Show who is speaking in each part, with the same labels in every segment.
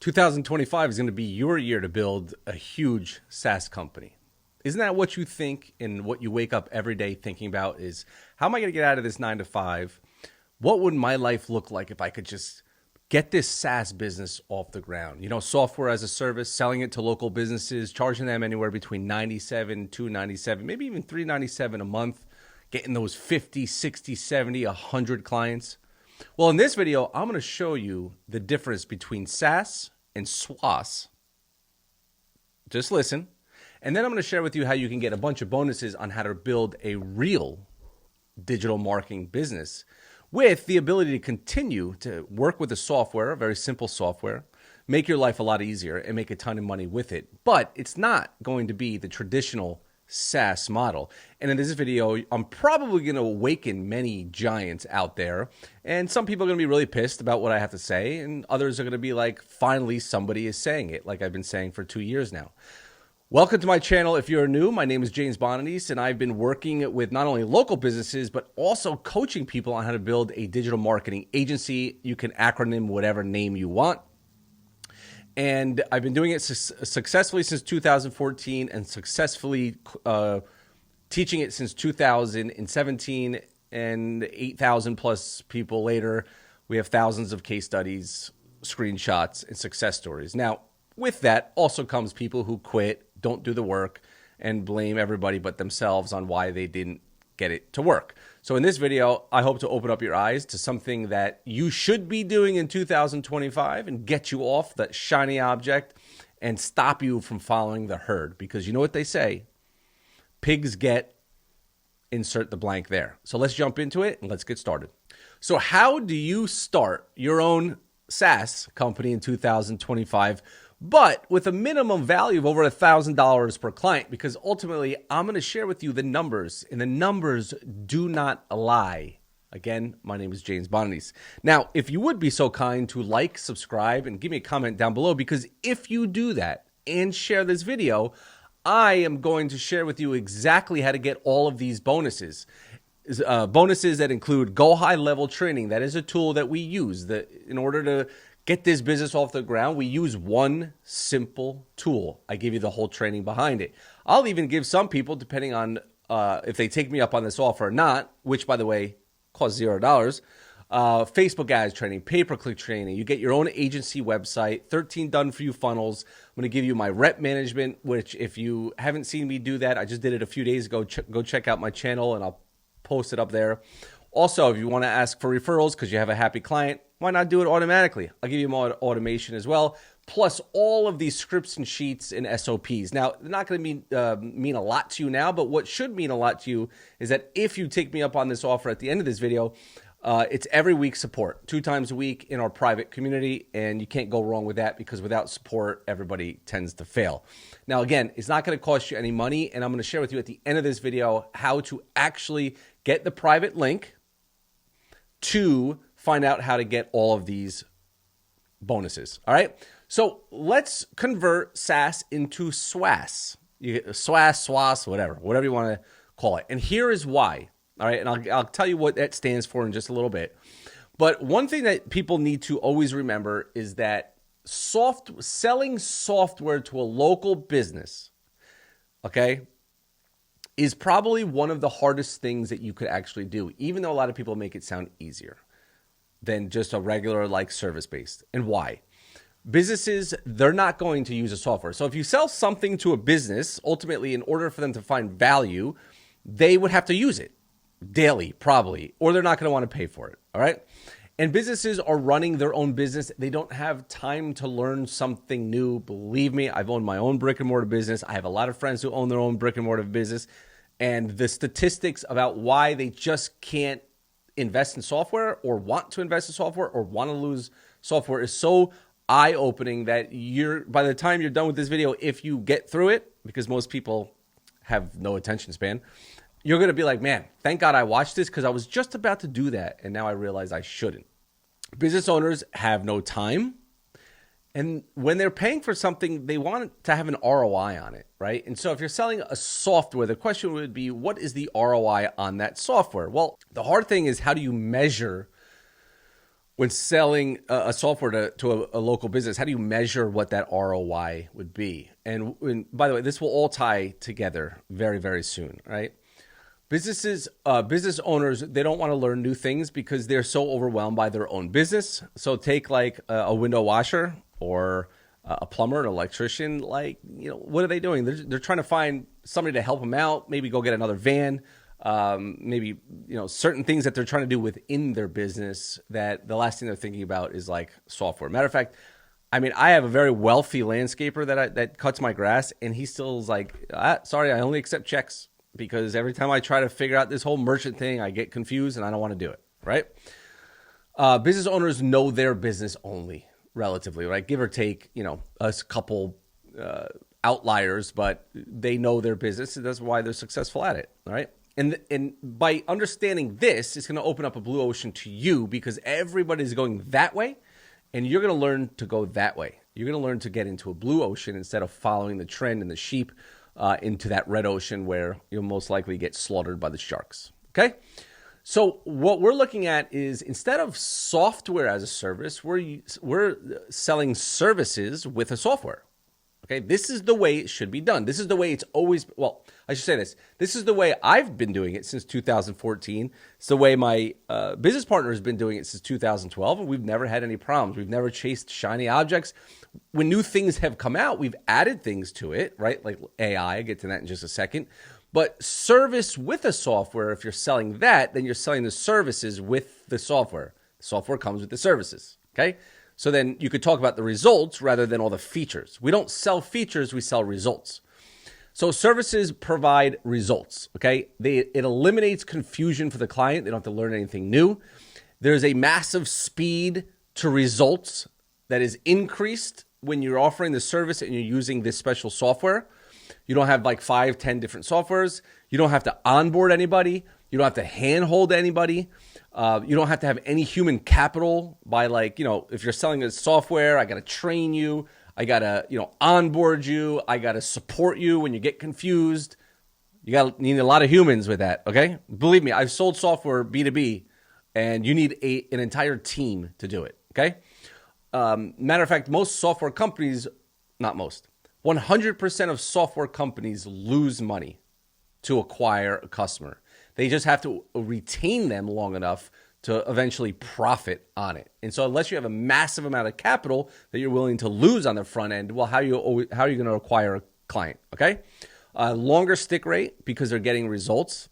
Speaker 1: 2025 is going to be your year to build a huge SaaS company. Isn't that what you think and what you wake up every day thinking about is, how am I going to get out of this 9 to 5? What would my life look like if I could just get this SaaS business off the ground? You know, software as a service, selling it to local businesses, charging them anywhere between $97, $297, maybe even $397 a month, getting those 50, 60, 70, 100 clients. Well, in this video, I'm going to show you the difference between SaaS and SWAS. Just listen. And then I'm going to share with you how you can get a bunch of bonuses on how to build a real digital marketing business with the ability to continue to work with a software, a very simple software, make your life a lot easier and make a ton of money with it. But it's not going to be the traditional SaaS model. And in this video, I'm probably going to awaken many giants out there. And some people are going to be really pissed about what I have to say. And others are going to be like, finally, somebody is saying it, like I've been saying for 2 years now. Welcome to my channel. If you're new, my name is James Bonanise, and I've been working with not only local businesses, but also coaching people on how to build a digital marketing agency. You can acronym whatever name you want. And I've been doing it successfully since 2014 and successfully teaching it since 2017, and 8,000 plus people later. We have thousands of case studies, screenshots, and success stories. Now, with that also comes people who quit, don't do the work, and blame everybody but themselves on why they didn't get it to work. So in this video, I hope to open up your eyes to something that you should be doing in 2025 and get you off that shiny object and stop you from following the herd. Because you know what they say, pigs get, insert the blank there. So let's jump into it and let's get started. So how do you start your own SaaS company in 2025, but with a minimum value of over $1,000 per client? Because ultimately, I'm going to share with you the numbers, and the numbers do not lie. Again, my name is James Bonanise. Now, if you would be so kind to like, subscribe, and give me a comment down below, because if you do that and share this video, I am going to share with you exactly how to get all of these bonuses. Bonuses that include GoHighLevel training. That is a tool that we use in order to get this business off the ground. We use one simple tool. I give you the whole training behind it. I'll even give some people, depending on if they take me up on this offer or not, which, by the way, costs $0, Facebook ads training, pay-per-click training. You get your own agency website, 13 done-for-you funnels. I'm going to give you my rep management, which if you haven't seen me do that, I just did it a few days ago. Go check out my channel, and I'll post it up there. Also, if you want to ask for referrals because you have a happy client, why not do it automatically? I'll give you more automation as well, plus all of these scripts and sheets and SOPs. Now, they're not going to mean a lot to you now, but what should mean a lot to you is that if you take me up on this offer at the end of this video, it's every week support, 2 times a week in our private community, and you can't go wrong with that because without support, everybody tends to fail. Now, again, it's not going to cost you any money, and I'm going to share with you at the end of this video how to actually get the private link to find out how to get all of these bonuses. All right. So let's convert SaaS into SWAS. You get SWAS, whatever you want to call it. And here is why. All right. And I'll tell you what that stands for in just a little bit. But one thing that people need to always remember is that selling software to a local business, okay, is probably one of the hardest things that you could actually do, even though a lot of people make it sound easier than just a regular like service-based. And why? Businesses, they're not going to use a software. So if you sell something to a business, ultimately in order for them to find value, they would have to use it daily, probably, or they're not going to want to pay for it. All right. And businesses are running their own business. They don't have time to learn something new. Believe me, I've owned my own brick and mortar business. I have a lot of friends who own their own brick and mortar business. And the statistics about why they just can't invest in software or want to invest in software or want to lose software is so eye-opening that by the time you're done with this video, if you get through it, because most people have no attention span, you're going to be like, man, thank God I watched this because I was just about to do that. And now I realize I shouldn't. Business owners have no time. And when they're paying for something, they want to have an ROI on it, right? And so if you're selling a software, the question would be, what is the ROI on that software? Well, the hard thing is, how do you measure when selling a software to a local business, how do you measure what that ROI would be? And by the way, this will all tie together very, very soon, right? Businesses, business owners, they don't want to learn new things because they're so overwhelmed by their own business. So take like a window washer or a plumber, an electrician. Like, what are they doing? They're trying to find somebody to help them out. Maybe go get another van. Maybe certain things that they're trying to do within their business. That the last thing they're thinking about is like software. Matter of fact, I mean, I have a very wealthy landscaper that cuts my grass, and he still is like, sorry, I only accept checks. Because every time I try to figure out this whole merchant thing, I get confused and I don't want to do it, right? Business owners know their business only, relatively, right? Give or take, a couple outliers, but they know their business, and that's why they're successful at it, all right? And by understanding this, it's going to open up a blue ocean to you because everybody's going that way, and you're going to learn to go that way. You're going to learn to get into a blue ocean instead of following the trend and the sheep into that red ocean where you'll most likely get slaughtered by the sharks, okay? So what we're looking at is instead of software as a service, we're selling services with a software, okay? This is the way it should be done. This is the way it's always, well, I should say this. This is the way I've been doing it since 2014. It's the way my business partner has been doing it since 2012, and we've never had any problems. We've never chased shiny objects. When new things have come out, we've added things to it, right? Like AI, I'll get to that in just a second. But service with a software, if you're selling that, then you're selling the services with the software. The software comes with the services, okay? So then you could talk about the results rather than all the features. We don't sell features, we sell results. So services provide results, okay? It eliminates confusion for the client. They don't have to learn anything new. There's a massive speed to results that is increased when you're offering the service and you're using this special software. You don't have like 5, 10 different softwares. You don't have to onboard anybody. You don't have to handhold anybody. You don't have to have any human capital by if you're selling a software, I got to train you. I got to, onboard you. I got to support you when you get confused. You need a lot of humans with that, okay? Believe me, I've sold software B2B, and you need an entire team to do it, okay? Matter of fact, most software companies, not most, 100% of software companies lose money to acquire a customer. They just have to retain them long enough to eventually profit on it. And so unless you have a massive amount of capital that you're willing to lose on the front end, well, how are you going to acquire a client, okay? Longer stick rate because they're getting results.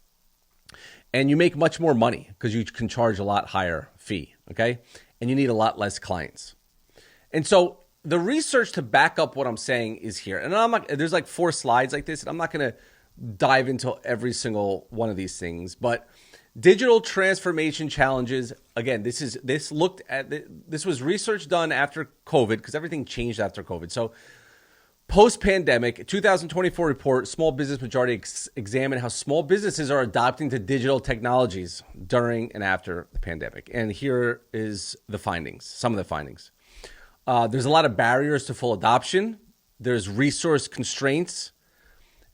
Speaker 1: And you make much more money because you can charge a lot higher fee, okay? And you need a lot less clients. And so the research to back up what I'm saying is here. And there's like 4 slides like this, and I'm not going to dive into every single one of these things, but digital transformation challenges. Again, this was research done after COVID because everything changed after COVID. So post-pandemic, 2024 report, Small Business Majority examined how small businesses are adopting to digital technologies during and after the pandemic. And here is the findings, some of the findings. There's a lot of barriers to full adoption. There's resource constraints.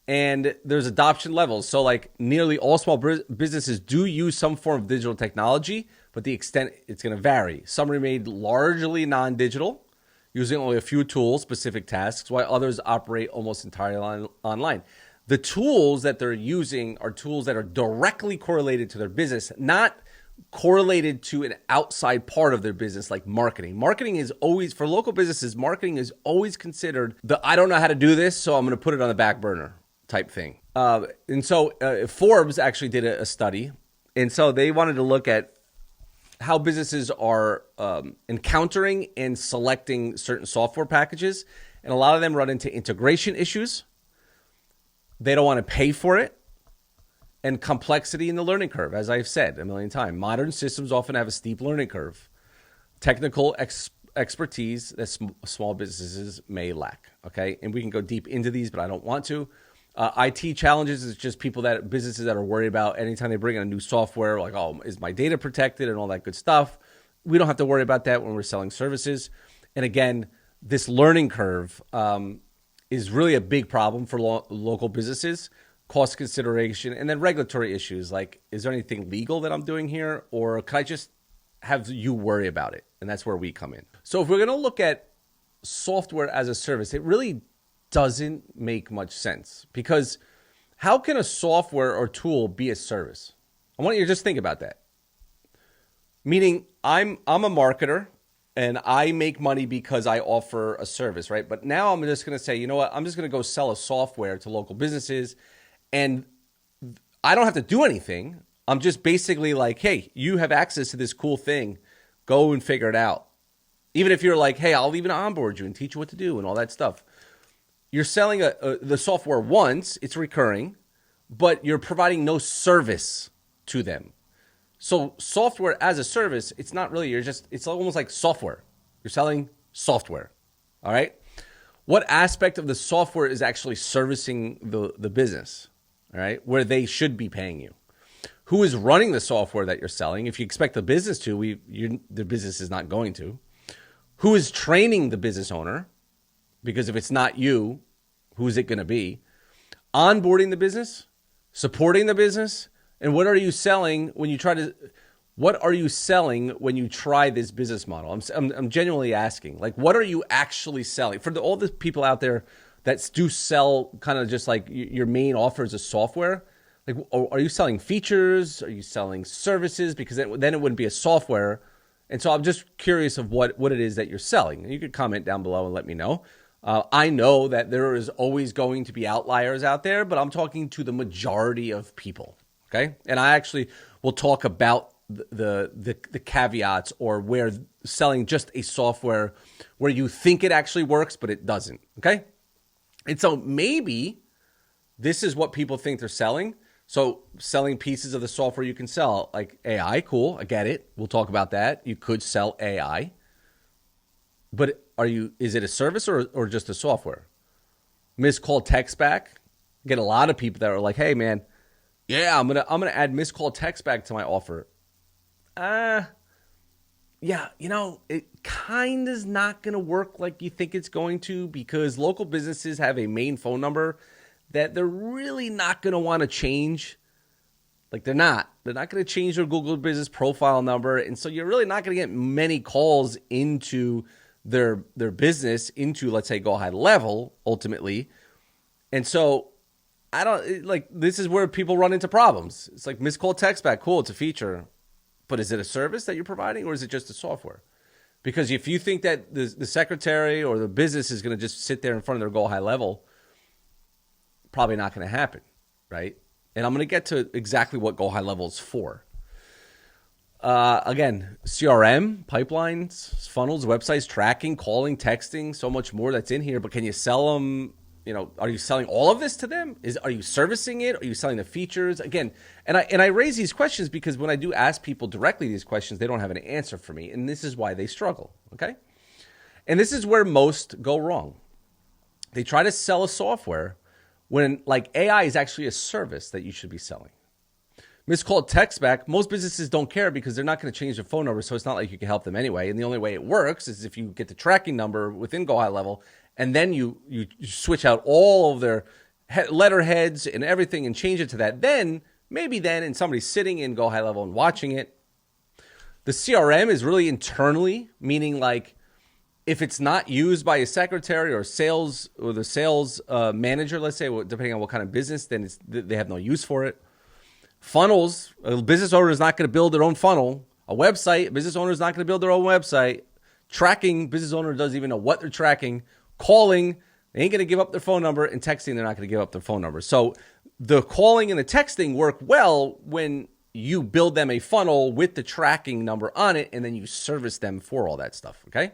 Speaker 1: And there's adoption levels. So like nearly all small businesses do use some form of digital technology, but the extent it's going to vary. Some remain largely non-digital, using only a few tools, specific tasks, while others operate almost entirely online. The tools that they're using are tools that are directly correlated to their business, not correlated to an outside part of their business like marketing. Marketing is always, for local businesses, marketing is always considered I don't know how to do this, so I'm going to put it on the back burner type thing. And so Forbes actually did a study. And so they wanted to look at how businesses are encountering and selecting certain software packages. And a lot of them run into integration issues. They don't want to pay for it. And complexity in the learning curve, as I've said a million times. Modern systems often have a steep learning curve. Technical expertise that small businesses may lack. Okay, and we can go deep into these, but I don't want to. IT challenges is just businesses that are worried about anytime they bring in a new software, like, oh, is my data protected and all that good stuff. We don't have to worry about that when we're selling services. And again, this learning curve is really a big problem for local businesses. Cost consideration, and then regulatory issues like, is there anything legal that I'm doing here? Or can I just have you worry about it. And that's where we come in. So if we're going to look at software as a service, it really doesn't make much sense, because how can a software or tool be a service? I want you to just think about that. Meaning I'm a marketer and I make money because I offer a service, right? But now I'm just going to say, you know what? I'm just going to go sell a software to local businesses, and I don't have to do anything. I'm just basically like, hey, you have access to this cool thing. Go and figure it out. Even if you're like, hey, I'll even onboard you and teach you what to do and all that stuff. You're selling the software once, it's recurring, but you're providing no service to them. So software as a service, it's not really, it's almost like software. You're selling software, all right? What aspect of the software is actually servicing the business, all right, where they should be paying you? Who is running the software that you're selling? If you expect the business to, the business is not going to. Who is training the business owner? Because if it's not you, who is it going to be? Onboarding the business, supporting the business, and what are you selling when you try this business model? I'm genuinely asking, like, what are you actually selling? For all the people out there that do sell kind of just like your main offer is a software, like, are you selling features? Are you selling services? Because then it wouldn't be a software. And so I'm just curious of what it is that you're selling. And you could comment down below and let me know. I know that there is always going to be outliers out there, but I'm talking to the majority of people, okay? And I actually will talk about the caveats, or where selling just a software where you think it actually works, but it doesn't, okay? And so maybe this is what people think they're selling. So selling pieces of the software you can sell, like AI, cool, I get it. We'll talk about that. You could sell AI. But is it a service or just a software? Miscalled text back. Get a lot of people that are like, hey man, yeah, I'm gonna add miscalled text back to my offer. Yeah, it kind of is not gonna work like you think it's going to, because local businesses have a main phone number that they're really not gonna want to change. Like they're not going to change their Google Business profile number, and so you're really not going to get many calls into their business, into, let's say, GoHighLevel ultimately. And so this is where people run into problems. It's like miscalled text back, cool, it's a feature, but is it a service that you're providing, or is it just a software? Because if you think that the secretary or the business is going to just sit there in front of their GoHighLevel, probably not going to happen, right? And I'm going to get to exactly what GoHighLevel is for. Again, CRM, pipelines, funnels, websites, tracking, calling, texting, so much more that's in here. But can you sell them? Are you selling all of this to them? Are you servicing it? Are you selling the features? Again, and I raise these questions because when I do ask people directly these questions, they don't have an answer for me. And this is why they struggle, okay? And this is where most go wrong. They try to sell a software when, like, AI is actually a service that you should be selling. Miscalled text back, most businesses don't care because they're not going to change their phone number, so it's not like you can help them anyway. And the only way it works is if you get the tracking number within GoHighLevel, and then you switch out all of their letterheads and everything and change it to that. Then, and somebody's sitting in GoHighLevel and watching it. The CRM is really internally, meaning like if it's not used by a secretary or sales or the sales manager, let's say, depending on what kind of business, then they have no use for it. Funnels, a business owner is not going to build their own funnel. A website, a business owner is not going to build their own website. Tracking, business owner doesn't even know what they're tracking. Calling, they ain't going to give up their phone number. And texting, they're not going to give up their phone number. So the calling and the texting work well when you build them a funnel with the tracking number on it, and then you service them for all that stuff, okay?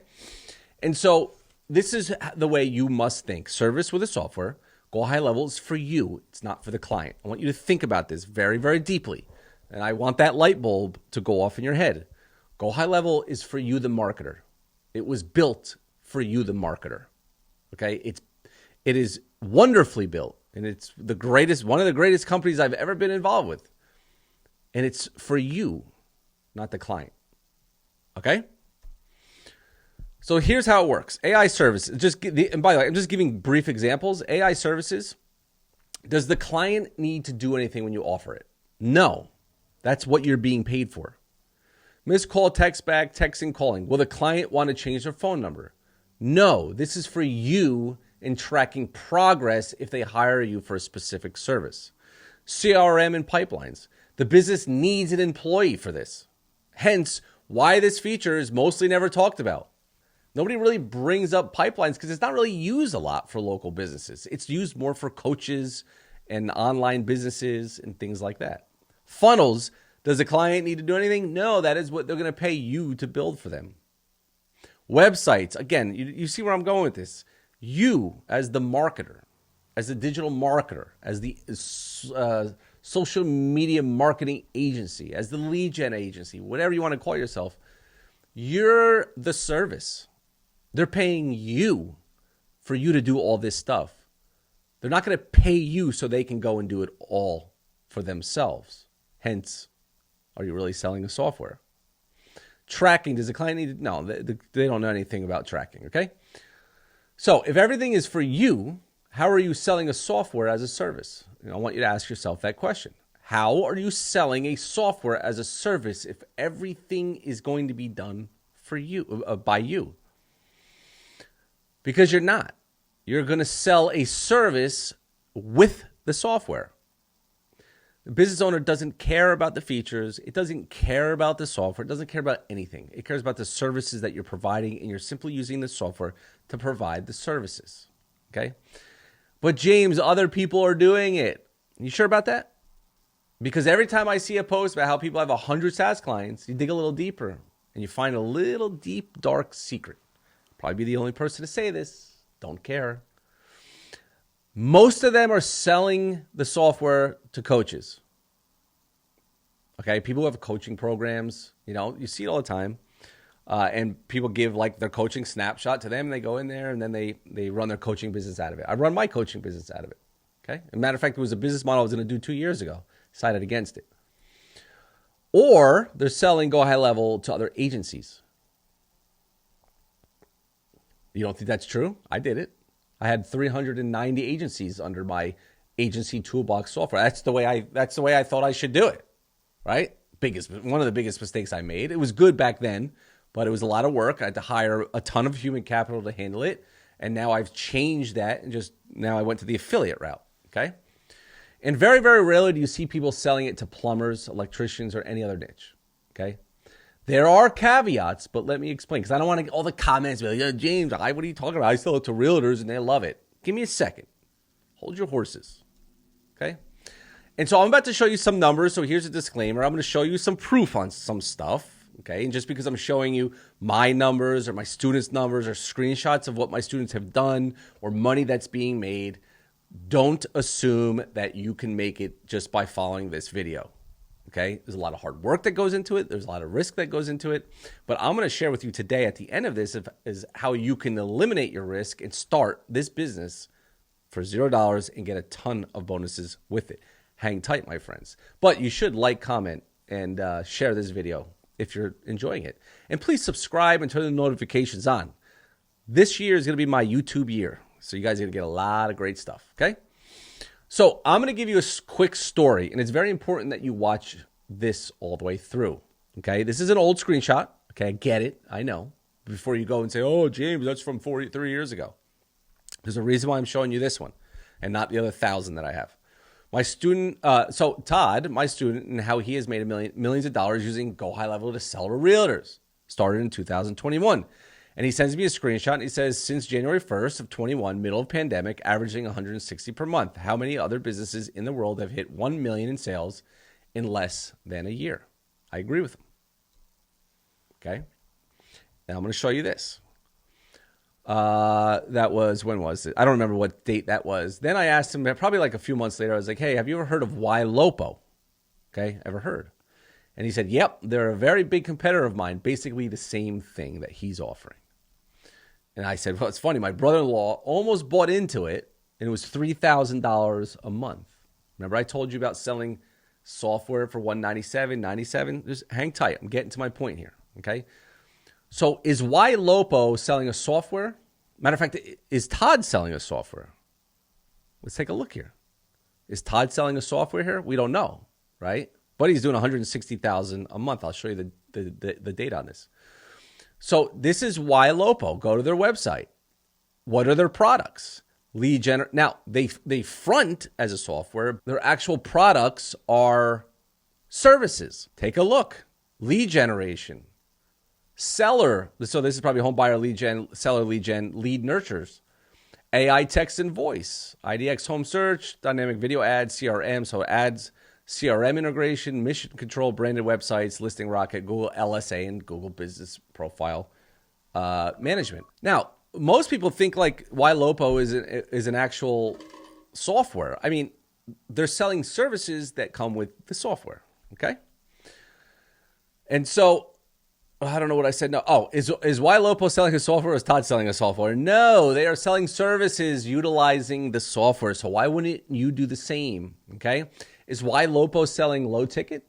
Speaker 1: And so this is the way you must think. Service with a software. GoHighLevel is for you. It's not for the client. I want you to think about this very, very deeply. And I want that light bulb to go off in your head. GoHighLevel is for you, the marketer. It was built for you, the marketer. Okay? It is wonderfully built. And it's one of the greatest companies I've ever been involved with. And it's for you, not the client. Okay? So here's how it works. AI services, and by the way, I'm just giving brief examples. AI services, does the client need to do anything when you offer it? No. That's what you're being paid for. Missed call, text back, texting, calling. Will the client want to change their phone number? No, this is for you in tracking progress if they hire you for a specific service. CRM and pipelines. The business needs an employee for this. Hence, why this feature is mostly never talked about. Nobody really brings up pipelines because it's not really used a lot for local businesses. It's used more for coaches and online businesses and things like that. Funnels. Does the client need to do anything? No, that is what they're going to pay you to build for them. Websites. Again, you see where I'm going with this. You, as the marketer, as the digital marketer, as the social media marketing agency, as the lead gen agency, whatever you want to call yourself, you're the service. They're paying you for you to do all this stuff. They're not going to pay you so they can go and do it all for themselves. Hence, are you really selling a software? Tracking, does the client need to? No, they don't know anything about tracking, okay? So if everything is for you, how are you selling a software as a service? I want you to ask yourself that question. How are you selling a software as a service if everything is going to be done for you, by you? Because you're not. You're going to sell a service with the software. The business owner doesn't care about the features. It doesn't care about the software. It doesn't care about anything. It cares about the services that you're providing, and you're simply using the software to provide the services. Okay? But James, other people are doing it. You sure about that? Because every time I see a post about how people have 100 SaaS clients, you dig a little deeper and you find a little deep, dark secret. Probably be the only person to say this. Don't care. Most of them are selling the software to coaches. Okay, people who have coaching programs, you see it all the time. And people give like their coaching snapshot to them. And they go in there and then they run their coaching business out of it. I run my coaching business out of it. Okay. As a matter of fact, it was a business model I was going to do 2 years ago. Decided against it. Or they're selling GoHighLevel to other agencies. You don't think that's true? I did it. I had 390 agencies under my agency toolbox software. That's the way I thought I should do it. Right? One of the biggest mistakes I made. It was good back then, but it was a lot of work. I had to hire a ton of human capital to handle it. And now I've changed that and now I went to the affiliate route. Okay. And very, very rarely do you see people selling it to plumbers, electricians, or any other niche. Okay. There are caveats, but let me explain, because I don't want to get all the comments like, yeah, James, what are you talking about? I sell it to realtors and they love it. Give me a second. Hold your horses. Okay. And so I'm about to show you some numbers. So here's a disclaimer. I'm going to show you some proof on some stuff. Okay. And just because I'm showing you my numbers or my students' numbers or screenshots of what my students have done or money that's being made, don't assume that you can make it just by following this video. Okay, there's a lot of hard work that goes into it. There's a lot of risk that goes into it. But I'm going to share with you today at the end of this is how you can eliminate your risk and start this business for $0 and get a ton of bonuses with it. Hang tight, my friends. But you should like, comment, and share this video if you're enjoying it. And please subscribe and turn the notifications on. This year is going to be my YouTube year. So you guys are going to get a lot of great stuff, okay? So I'm going to give you a quick story, and it's very important that you watch this all the way through, okay? This is an old screenshot, okay? I get it, I know. Before you go and say, oh, James, that's from 3 years ago. There's a reason why I'm showing you this one and not the other 1,000 that I have. My student, so Todd, my student, and how he has made millions of dollars using GoHighLevel to sell to realtors, started in 2021. And he sends me a screenshot and he says, since January 1st of 21, middle of pandemic, averaging 160 per month. How many other businesses in the world have hit 1 million in sales in less than a year? I agree with him. Okay. Now I'm going to show you this. That was, when was it? I don't remember what date that was. Then I asked him, probably like a few months later, I was like, hey, have you ever heard of HighLevel? Okay. Ever heard? And he said, yep, they're a very big competitor of mine. Basically the same thing that he's offering. And I said, well, it's funny. My brother-in-law almost bought into it, and it was $3,000 a month. Remember I told you about selling software for $197.97? Just hang tight. I'm getting to my point here, okay? So is HighLevel selling a software? Matter of fact, is Todd selling a software? Let's take a look here. Is Todd selling a software here? We don't know, right? But he's doing $160,000 a month. I'll show you the data on this. So this is HighLevel. Go to their website. What are their products? Now, they front as a software. Their actual products are services. Take a look. Lead generation. Seller. So this is probably home buyer lead gen, seller lead gen, lead nurtures. AI text and voice. IDX home search, dynamic video ads, CRM. So ads, CRM integration, mission control, branded websites, listing rocket, Google LSA, and Google Business Profile management. Now, most people think like HighLevel is an actual software. I mean, they're selling services that come with the software, okay? And so, I don't know what I said. No. Oh, is HighLevel selling a software or is Todd selling a software? No, they are selling services utilizing the software. So why wouldn't you do the same, okay? Is HighLevel selling low ticket?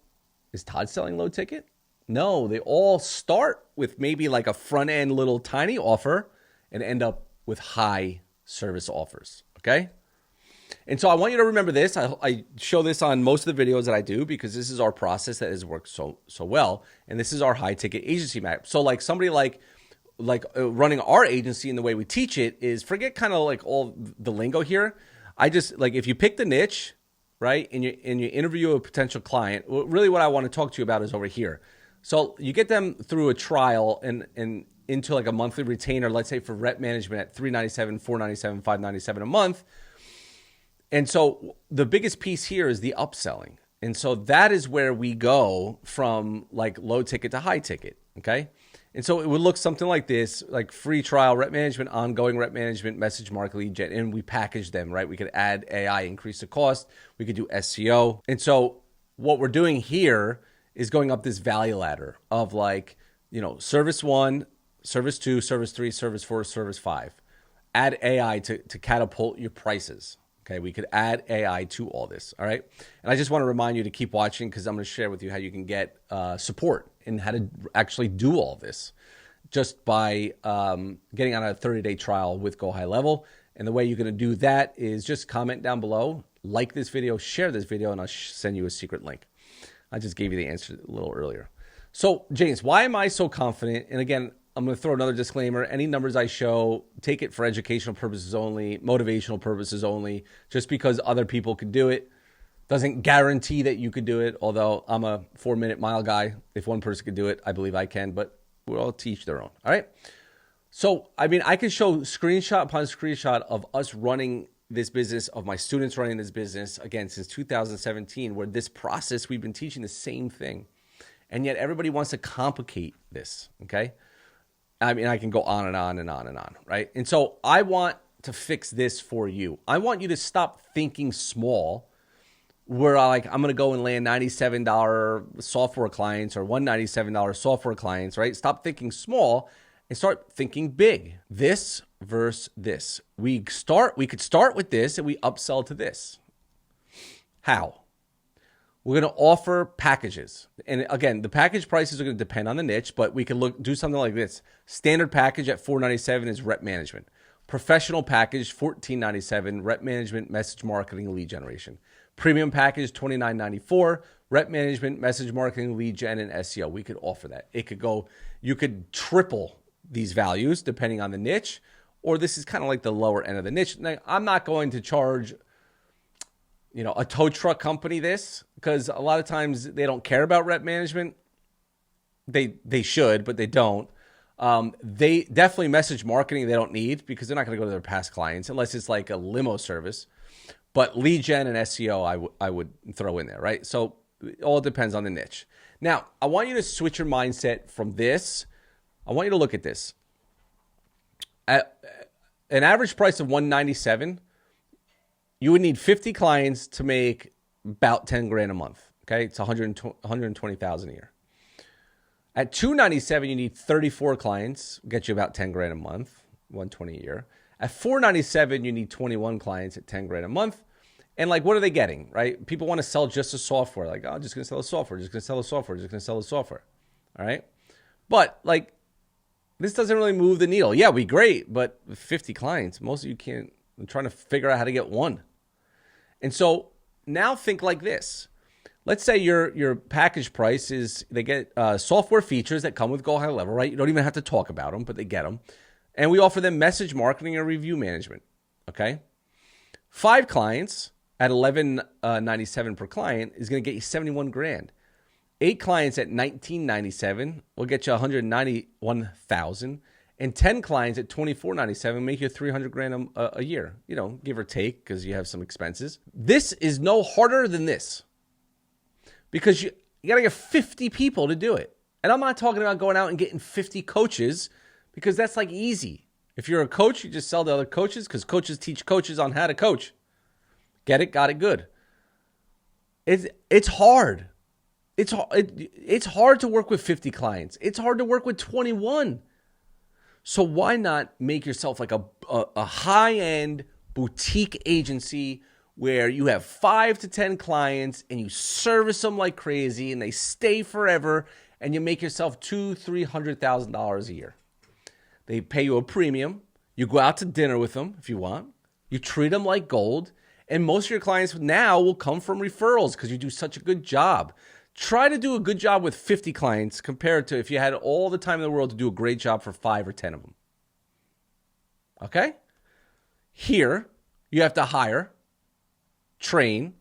Speaker 1: Is Todd selling low ticket? No, they all start with maybe like a front end little tiny offer and end up with high service offers, okay? And so I want you to remember this. I show this on most of the videos that I do because this is our process that has worked so well. And this is our high ticket agency map. So like somebody like running our agency and the way we teach it is forget kind of like all the lingo here. I just like if you pick the niche, right, and you interview a potential client, really what I want to talk to you about is over here. So you get them through a trial and into like a monthly retainer, let's say for rep management at $397, $497, $597 a month. And so the biggest piece here is the upselling. And so that is where we go from like low ticket to high ticket, okay? And so it would look something like this, like free trial, rep management, ongoing rep management, message marketing, lead gen, and we package them, right? We could add AI, increase the cost. We could do SEO. And so what we're doing here is going up this value ladder of like, you know, service 1, service 2, service 3, service 4, service 5. Add AI to catapult your prices. Okay, we could add AI to all this, all right? And I just want to remind you to keep watching because I'm going to share with you how you can get support and how to actually do all this just by getting on a 30-day trial with GoHighLevel. And the way you're going to do that is just comment down below, like this video, share this video, and I'll send you a secret link. I just gave you the answer a little earlier. So, James, why am I so confident? And again, I'm going to throw another disclaimer. Any numbers I show, take it for educational purposes only, motivational purposes only. Just because other people could do it doesn't guarantee that you could do it. Although I'm a 4-minute mile guy. If one person could do it, I believe I can. But we'll all teach their own. All right. So, I mean, I can show screenshot upon screenshot of us running this business, of my students running this business, again, since 2017, where this process, we've been teaching the same thing. And yet everybody wants to complicate this, okay? I mean, I can go on and on and on and on, right? And so I want to fix this for you. I want you to stop thinking small where I'm going to go and land $97 software clients or $197 software clients, right? Stop thinking small and start thinking big. This versus this. We could start with this and we upsell to this. How? We're going to offer packages. And again, the package prices are going to depend on the niche, but we can do something like this. Standard package at $497 is rep management. Professional package, $1497, rep management, message marketing, lead generation. Premium package, $29.94, rep management, message marketing, lead gen, and SEO. We could offer that. It could go, you could triple these values depending on the niche, or this is kind of like the lower end of the niche. Now, I'm not going to charge a tow truck company this, because a lot of times they don't care about rep management. They should, but they don't. They definitely message marketing they don't need because they're not going to go to their past clients unless it's like a limo service. But lead gen and SEO I would throw in there, right? So it all depends on the niche. Now, I want you to switch your mindset from this. I want you to look at this. At an average price of $197, you would need 50 clients to make about 10 grand a month. Okay, it's 120,000 a year. At $297, you need 34 clients, get you about 10 grand a month, 120 a year. At $497, you need 21 clients at 10 grand a month. And like, what are they getting, right? People want to sell just a software. Like, oh, I'm just going to sell a software, just going to sell a software, just going to sell a software. All right. But like, this doesn't really move the needle. Yeah, we great, but with 50 clients, most of you can't. I'm trying to figure out how to get one. And so now think like this. let's say your package price is, they get software features that come with GoHighLevel, right? You don't even have to talk about them, but they get them. And we offer them message marketing and review management, okay? 5 clients at $11.97 per client is going to get you 71 grand. 8 clients at $19.97 will get you 191,000, and 10 clients at $24.97 make you 300 grand a year, you know, give or take, because you have some expenses. This is no harder than this, because you got to get 50 people to do it. And I'm not talking about going out and getting 50 coaches, because that's like easy. If you're a coach, you just sell to other coaches, because coaches teach coaches on how to coach. Get it, got it, good. It's hard. It's hard to work with 50 clients. It's hard to work with 21. So why not make yourself like a high-end boutique agency where you have 5 to 10 clients and you service them like crazy and they stay forever, and you make yourself $200,000-$300,000 a year. They pay you a premium. You go out to dinner with them if you want. You treat them like gold. And most of your clients now will come from referrals because you do such a good job. Try to do a good job with 50 clients compared to if you had all the time in the world to do a great job for 5 or 10 of them. Okay? Here, you have to hire, train.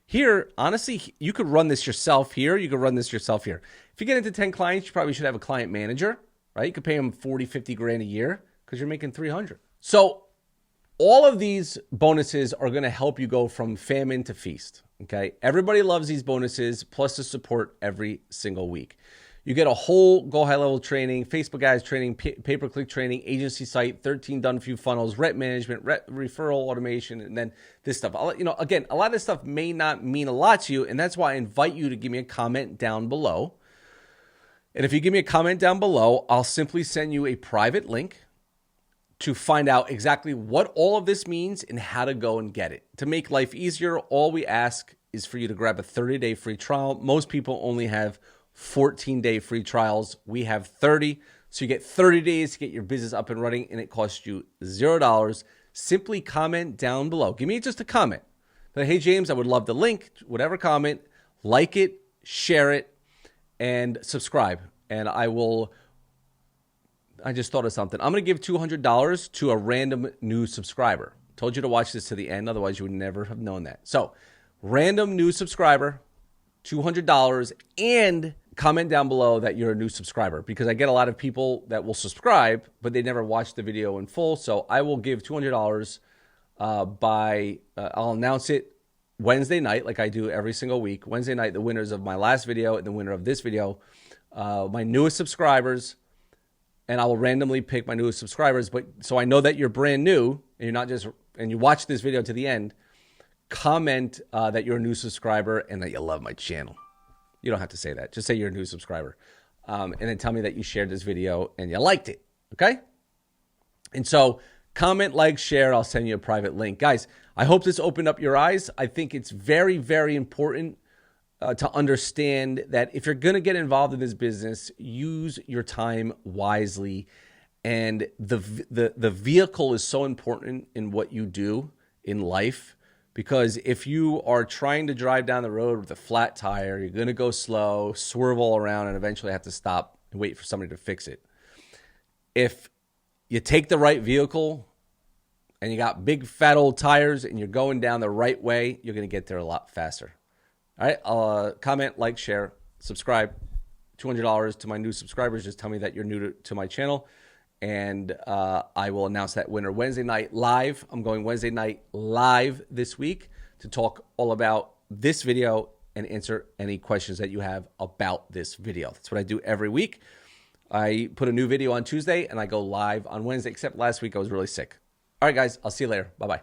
Speaker 1: Here, honestly, you could run this yourself here. You could run this yourself here. If you get into 10 clients, you probably should have a client manager, right? You could pay them 40, 50 grand a year because you're making 300. So all of these bonuses are going to help you go from famine to feast. Okay, everybody loves these bonuses, plus the support every single week. You get a whole GoHighLevel training, Facebook ads training, pay-per-click training, agency site, 13 done for you funnels, rep management, referral automation, and then this stuff. Again, a lot of this stuff may not mean a lot to you, and that's why I invite you to give me a comment down below. And if you give me a comment down below, I'll simply send you a private link to find out exactly what all of this means and how to go and get it. To make life easier, all we ask is for you to grab a 30-day free trial. Most people only have 14-day free trials. We have 30. So you get 30 days to get your business up and running, and it costs you $0. Simply comment down below. Give me just a comment. But hey, James, I would love the link, whatever comment, like it, share it, and subscribe. And I just thought of something. I'm going to give $200 to a random new subscriber. Told you to watch this to the end. Otherwise, you would never have known that. So, random new subscriber, $200, and comment down below that you're a new subscriber, because I get a lot of people that will subscribe, but they never watch the video in full. So, I will give $200 I'll announce it Wednesday night, like I do every single week. Wednesday night, the winners of my last video and the winner of this video, my newest subscribers. And I will randomly pick my newest subscribers. But so I know that you're brand new and you're not just, and you watch this video to the end, comment that you're a new subscriber and that you love my channel. You don't have to say that. Just say you're a new subscriber. And then tell me that you shared this video and you liked it. Okay? And so comment, like, share. I'll send you a private link. Guys, I hope this opened up your eyes. I think it's very, very important to understand that if you're going to get involved in this business, use your time wisely. And the vehicle is so important in what you do in life, because if you are trying to drive down the road with a flat tire, you're going to go slow, swerve all around, and eventually have to stop and wait for somebody to fix it. If you take the right vehicle and you got big fat old tires and you're going down the right way, you're going to get there a lot faster. All right, comment, like, share, subscribe. $200 to my new subscribers. Just tell me that you're new to my channel, and I will announce that winner Wednesday night live. I'm going Wednesday night live this week to talk all about this video and answer any questions that you have about this video. That's what I do every week. I put a new video on Tuesday, and I go live on Wednesday, except last week I was really sick. All right, guys, I'll see you later. Bye-bye.